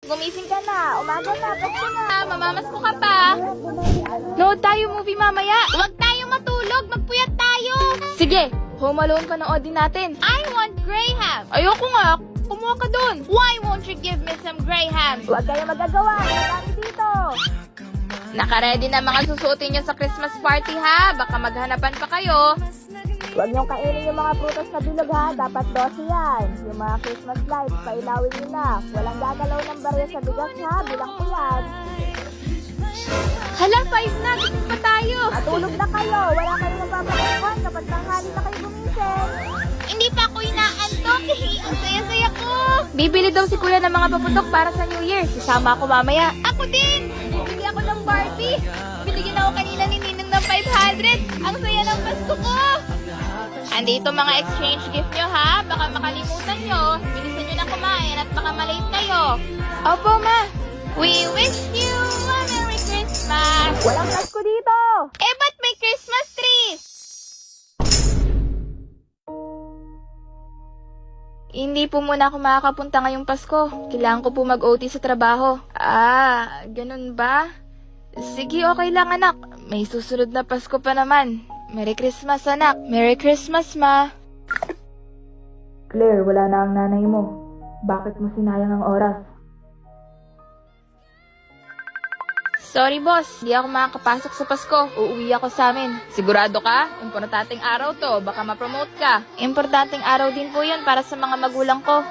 Gumising ka na. Umaga na. Pasko na. Mamamas ko ka pa. Nood tayo movie mamaya. Huwag tayo matulog. Magpuyat tayo. Sige. Home Alone panoodin natin. I want Graham. Ayoko nga. Kumuha ka dun. Why won't you give me some Graham? Huwag kayo magagawa. Kami dito. Nakaready na mga susuotin nyo sa Christmas party ha. Baka maghanapan pa kayo. Huwag niyong kainin yung mga prutas na bilog ha. Dapat 12 yan. Yung mga Christmas lights, pailawin niyo na. Walang gagalaw ng barya sa bigas ha. Bilang ko yan. Hala, 5 na. Gising pa tayo. Matulog na kayo. Wala kayong mapapalikuan kapag tanghali na kayo gumising. Hindi pa ako inaantok. Ang saya-saya ko. Bibili daw si Kuya ng mga paputok para sa New Year. Sisama ako mamaya. Ako din. Bibili ako ng Barbie. Binigyan ako kanina ni Ninong ng 500. Ang saya ng Pasko ko. Andito mga exchange gift nyo ha. Baka makalimutan nyo. Bilisan nyo na kumain at baka malate kayo. Opo ma. We wish you a Merry Christmas. Walang Pasko dito. Eh ba't may Christmas tree? Hindi po muna ako makakapunta ngayong Pasko. Kailangan ko po mag-OT sa trabaho. Ah, ganun ba? Sige, okay lang anak. May susunod na Pasko pa naman. Merry Christmas, anak. Merry Christmas, ma. Claire, wala na ang nanay mo. Bakit mo sinayang ang oras? Sorry, boss. Hindi ako makakapasok sa Pasko. Uuwi ako sa amin. Sigurado ka? Importanteng araw to. Baka ma-promote ka. Importanteng araw din po yun para sa mga magulang ko.